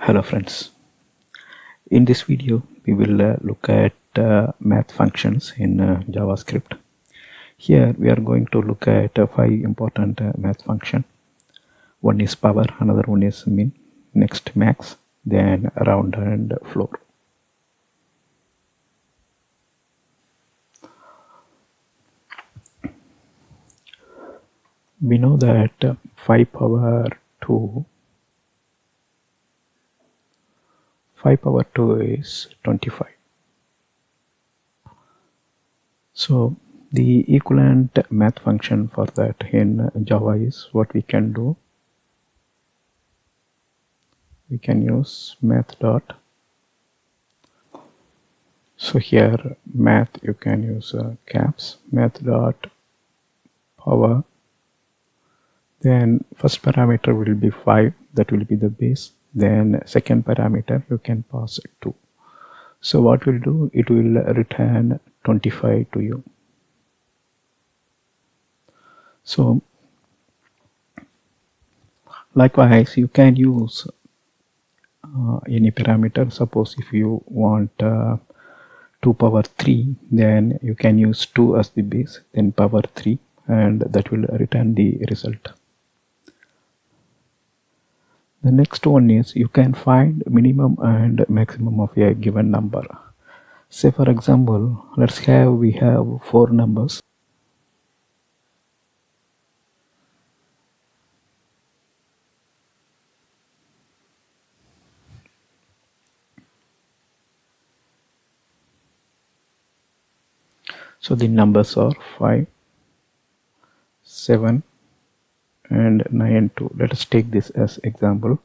Hello friends, in this video we will look at math functions in JavaScript. Here we are going to look at 5 important math functions. One is power, another one is min, next max, then round and floor. We know that 5 power 2 is 25. So the equivalent math function for that in Java is what we can do. We can use math dot. So here math you can use caps, math dot power. Then first parameter will be 5, that will be the base. Then second parameter you can pass 2. So what will do, it will return 25 to you. So likewise you can use any parameter. Suppose if you want 2 power 3, then you can use 2 as the base, then power 3, and that will return the result. The next one is you can find minimum and maximum of a given number. Say for example, we have 4 numbers. So the numbers are 5, 7 and 9, 2. Let us take this as example.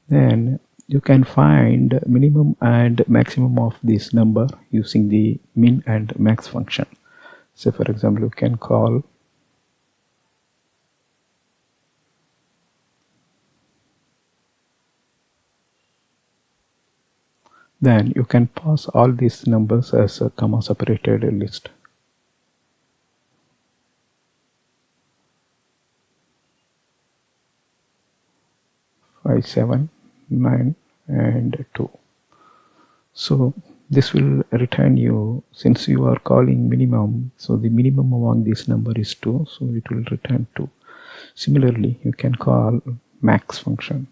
Then you can find minimum and maximum of this number using the min and max function. So for example, you can call then you can pass all these numbers as a comma separated list. Five, 7, 9 and 2. So this will return you, since you are calling minimum, so the minimum among this number is 2, so it will return 2. Similarly, you can call max function.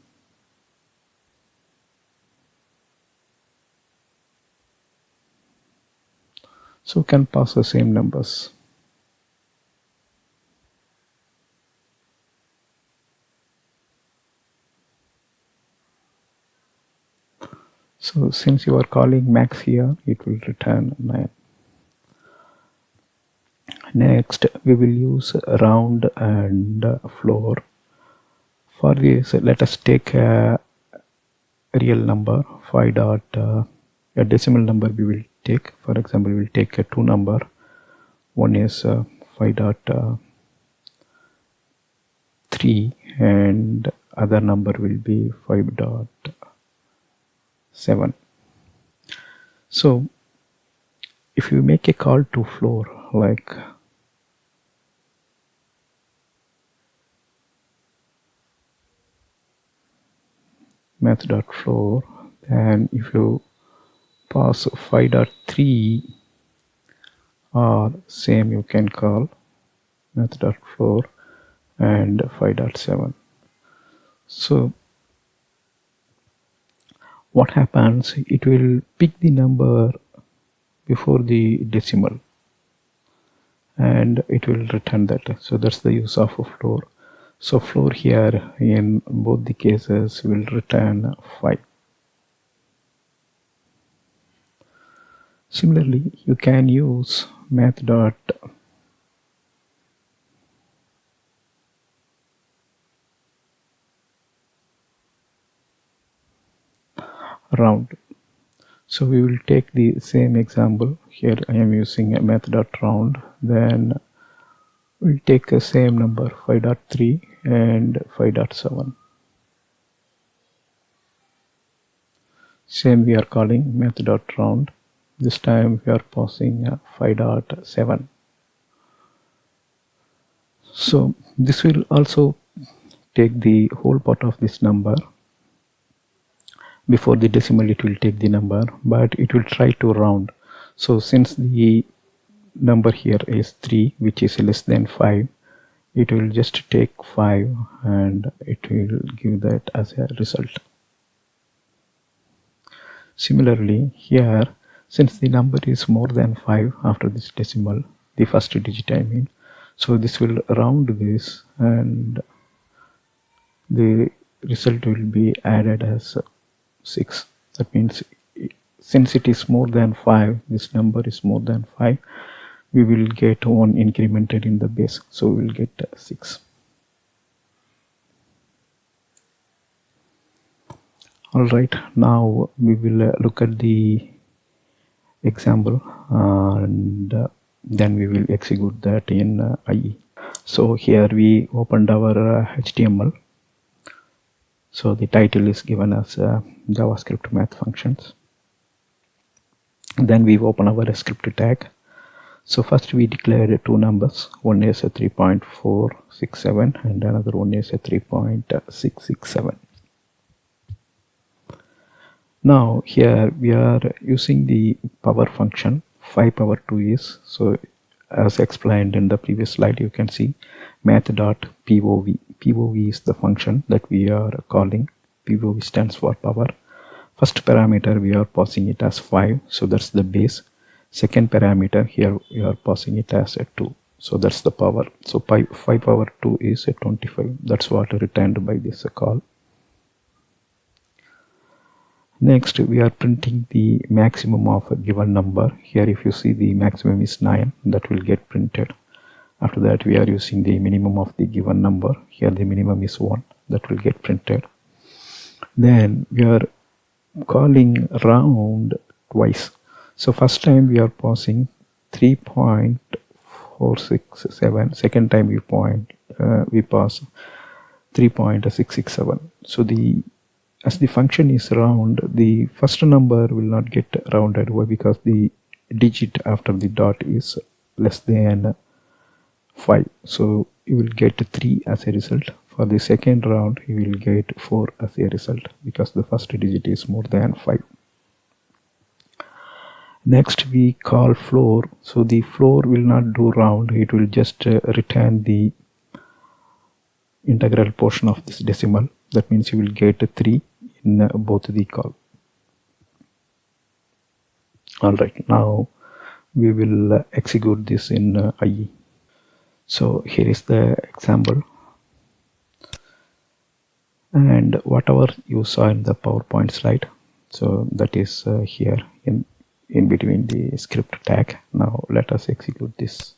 So you can pass the same numbers. So since you are calling max here, it will return 9. Next, we will use round and floor. For this, let us take a real number, 5 dot, a decimal number we will take. For example, we will take a 2 number. One is 5 dot 3 and other number will be 5 dot 7. So if you make a call to floor like Math.floor, then if you pass 5.3 or same, you can call Math.floor and 5.7. So what happens, it will pick the number before the decimal and it will return that. So that's the use of a floor. So floor here in both the cases will return 5. Similarly, you can use math dot round. So we will take the same example. Here I am using a math dot round. Then we'll take the same number 5.3 and 5.7. Same we are calling math dot round. This time we are passing 5.7. So this will also take the whole part of this number before the decimal it will take the number, but it will try to round. So since the number here is 3, which is less than 5, it will just take 5 and it will give that as a result. Similarly here, since the number is more than 5 after this decimal, the first digit I mean, so this will round this and the result will be added as 6. That means since it is more than 5, this number is more than 5, we will get 1 incremented in the base, so we will get 6. Alright, now we will look at the example and then we will execute that in IE. So here we opened our HTML. So the title is given as JavaScript math functions. Then we open our script tag. So first we declared two numbers. One is a 3.467 and another one is a 3.667. Now here we are using the power function 5 power 2 is, so as explained in the previous slide, you can see math.pov. POV is the function that we are calling. POV stands for power. First parameter we are passing it as 5, so that's the base. Second parameter here we are passing it as a 2, so that's the power. So 5 power 2 is a 25. That's what returned by this call. Next we are printing the maximum of a given number. Here if you see the maximum is 9, that will get printed. After that we are using the minimum of the given number. Here the minimum is 1, that will get printed. Then we are calling round twice. So first time we are passing 3.467, second time we pass 3.667. So as the function is round, the first number will not get rounded. Why? Because the digit after the dot is less than 5. So you will get 3 as a result. For the second round, you will get 4 as a result because the first digit is more than 5. Next we call floor. So the floor will not do round. It will just return the integral portion of this decimal. That means you will get 3 in both the call. Alright, now we will execute this in IE. So here is the example, and whatever you saw in the PowerPoint slide, so that is here in between the script tag. Now let us execute this.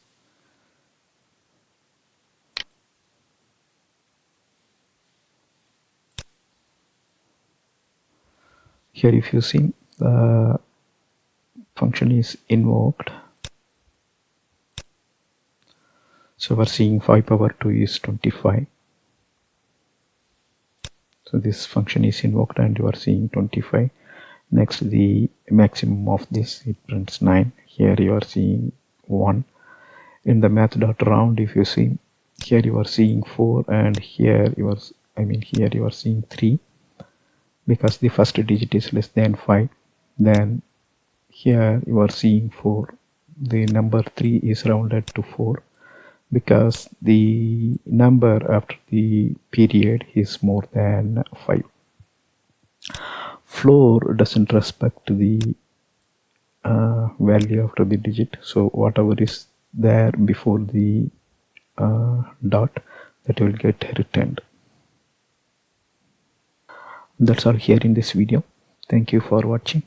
Here if you see, the function is invoked. So we're seeing 5 power 2 is 25. So this function is invoked and you are seeing 25. Next the maximum of this, it prints 9. Here you are seeing 1. In the math.round, if you see, here you are seeing 4 and here you are seeing 3 because the first digit is less than 5. Then here you are seeing 4. The number 3 is rounded to 4 because the number after the period is more than 5. Floor doesn't respect the value after the digit, so whatever is there before the dot, that will get returned. That's all here in this video. Thank you for watching.